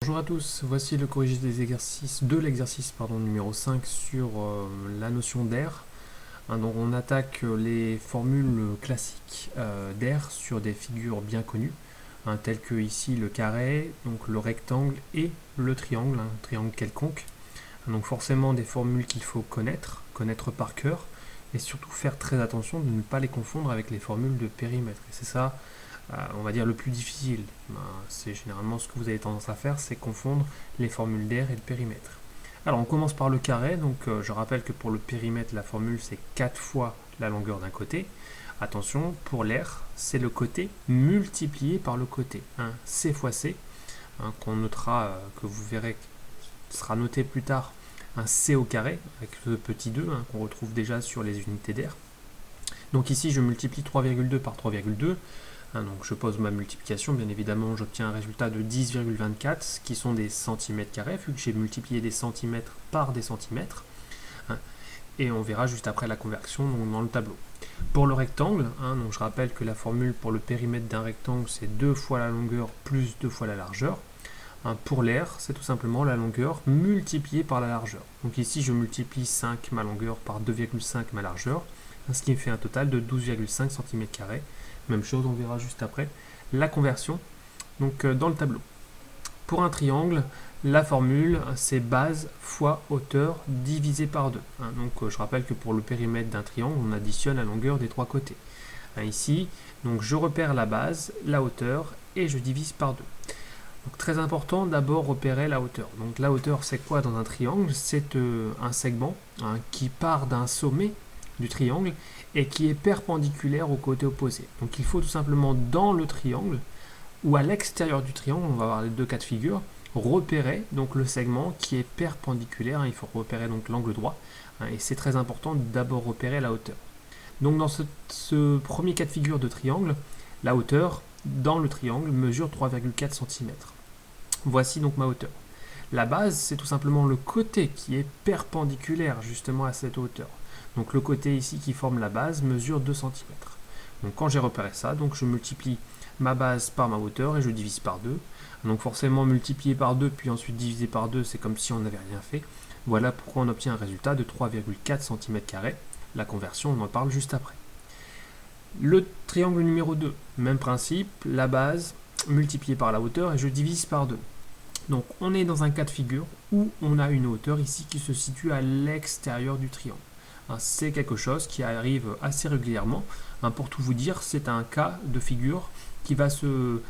Bonjour à tous, voici le corrigé des exercices de l'exercice numéro 5 sur la notion d'air. Donc on attaque les formules classiques d'air sur des figures bien connues, telles que ici le carré, donc le rectangle et le triangle, un triangle quelconque. Donc forcément des formules qu'il faut connaître par cœur, et surtout faire très attention de ne pas les confondre avec les formules de périmètre. Et c'est ça, on va dire, le plus difficile. C'est généralement ce que vous avez tendance à faire, c'est confondre les formules d'air et de périmètre. Alors on commence par le carré, donc je rappelle que pour le périmètre, la formule c'est 4 fois la longueur d'un côté. Attention, pour l'air, c'est le côté multiplié par le côté, C fois C, qu'on notera, que vous verrez sera noté plus tard, un C au carré, avec le petit 2, qu'on retrouve déjà sur les unités d'air. Donc ici, je multiplie 3,2 par 3,2. Donc je pose ma multiplication, bien évidemment, j'obtiens un résultat de 10,24, qui sont des centimètres carrés, vu que j'ai multiplié des centimètres par des centimètres. Et on verra juste après la conversion dans le tableau. Pour le rectangle, donc je rappelle que la formule pour le périmètre d'un rectangle, c'est 2 fois la longueur plus 2 fois la largeur. Pour l'air, c'est tout simplement la longueur multipliée par la largeur. Donc ici, je multiplie 5 ma longueur par 2,5 ma largeur, ce qui me fait un total de 12,5 cm². Même chose, on verra juste après la conversion donc, dans le tableau. Pour un triangle, la formule, c'est base fois hauteur divisé par 2. Donc je rappelle que pour le périmètre d'un triangle, on additionne la longueur des trois côtés. Ici, donc je repère la base, la hauteur, et je divise par 2. Donc très important, d'abord repérer la hauteur. Donc la hauteur, c'est quoi dans un triangle? C'est un segment qui part d'un sommet du triangle et qui est perpendiculaire au côté opposé. Donc il faut tout simplement dans le triangle ou à l'extérieur du triangle, on va voir les deux cas de figure, repérer donc le segment qui est perpendiculaire. Il faut repérer donc l'angle droit, et c'est très important d'abord repérer la hauteur. Donc dans ce premier cas de figure de triangle, la hauteur dans le triangle mesure 3,4 cm. Voici donc ma hauteur. La base, c'est tout simplement le côté qui est perpendiculaire justement à cette hauteur. Donc le côté ici qui forme la base mesure 2 cm. Donc quand j'ai repéré ça, donc je multiplie ma base par ma hauteur et je divise par 2. Donc forcément multiplier par 2 puis ensuite diviser par 2, c'est comme si on n'avait rien fait. Voilà pourquoi on obtient un résultat de 3,4 cm². La conversion, on en parle juste après. Le triangle numéro 2, même principe, la base multipliée par la hauteur et je divise par 2. Donc on est dans un cas de figure où on a une hauteur ici qui se situe à l'extérieur du triangle. C'est quelque chose qui arrive assez régulièrement. Pour tout vous dire, c'est un cas de figure qui va se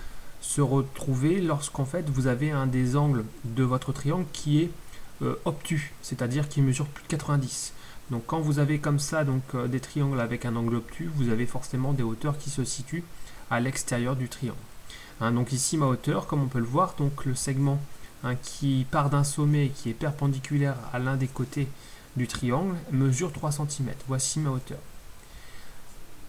retrouver lorsqu'en fait vous avez un des angles de votre triangle qui est obtus, c'est-à-dire qui mesure plus de 90. Donc quand vous avez comme ça des triangles avec un angle obtus, vous avez forcément des hauteurs qui se situent à l'extérieur du triangle. Donc ici ma hauteur, comme on peut le voir, donc le segment qui part d'un sommet et qui est perpendiculaire à l'un des côtés du triangle mesure 3 cm. Voici ma hauteur.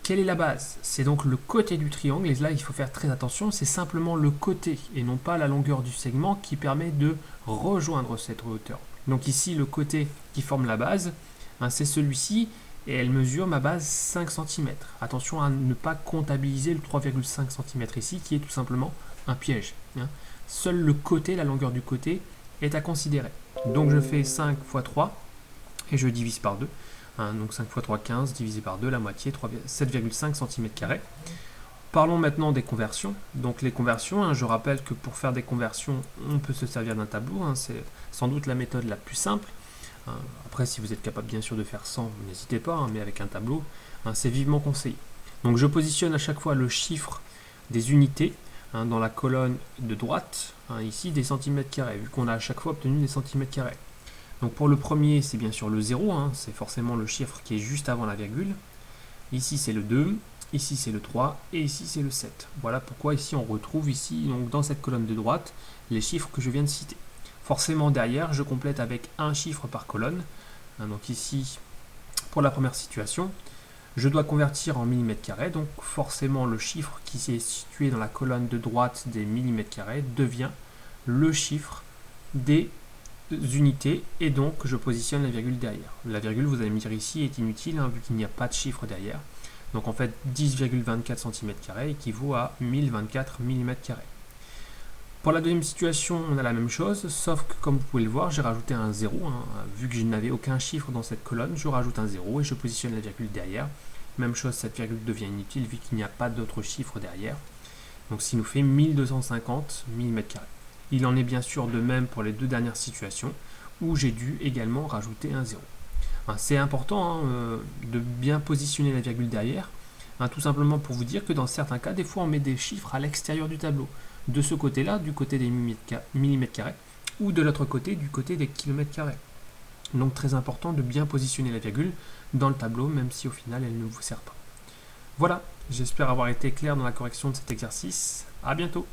Quelle est la base? C'est donc le côté du triangle, et là il faut faire très attention, c'est simplement le côté et non pas la longueur du segment qui permet de rejoindre cette hauteur. Donc ici le côté qui forme la base, c'est celui-ci, et elle mesure ma base 5 cm. Attention à ne pas comptabiliser le 3,5 cm ici, qui est tout simplement un piège. Seul le côté, la longueur du côté, est à considérer. Donc je fais 5 fois 3, et je divise par 2. Donc 5 fois 3, 15, divisé par 2, la moitié, 7,5 cm². Parlons maintenant des conversions. Donc les conversions, je rappelle que pour faire des conversions, on peut se servir d'un tableau. C'est sans doute la méthode la plus simple. Après, si vous êtes capable bien sûr de faire sans, n'hésitez pas, mais avec un tableau, c'est vivement conseillé. Donc je positionne à chaque fois le chiffre des unités dans la colonne de droite, ici des cm², vu qu'on a à chaque fois obtenu des cm². Donc pour le premier, c'est bien sûr le 0, c'est forcément le chiffre qui est juste avant la virgule. Ici c'est le 2, ici c'est le 3, et ici c'est le 7. Voilà pourquoi ici on retrouve ici, donc dans cette colonne de droite, les chiffres que je viens de citer. Forcément derrière, je complète avec un chiffre par colonne. Donc ici, pour la première situation, je dois convertir en mm², donc forcément le chiffre qui est situé dans la colonne de droite des mm² devient le chiffre des unités, et donc je positionne la virgule derrière. La virgule, vous allez me dire ici, est inutile vu qu'il n'y a pas de chiffre derrière. Donc en fait 10,24 cm² équivaut à 1024 mm². Pour la deuxième situation, on a la même chose, sauf que comme vous pouvez le voir, j'ai rajouté un 0. Vu que je n'avais aucun chiffre dans cette colonne, je rajoute un 0 et je positionne la virgule derrière. Même chose, cette virgule devient inutile vu qu'il n'y a pas d'autre chiffre derrière. Donc ce qui nous fait 1250 mm². Il en est bien sûr de même pour les deux dernières situations, où j'ai dû également rajouter un 0. C'est important de bien positionner la virgule derrière, tout simplement pour vous dire que dans certains cas, des fois on met des chiffres à l'extérieur du tableau. De ce côté-là, du côté des millimètres carrés, ou de l'autre côté, du côté des kilomètres carrés. Donc très important de bien positionner la virgule dans le tableau, même si au final elle ne vous sert pas. Voilà, j'espère avoir été clair dans la correction de cet exercice. À bientôt.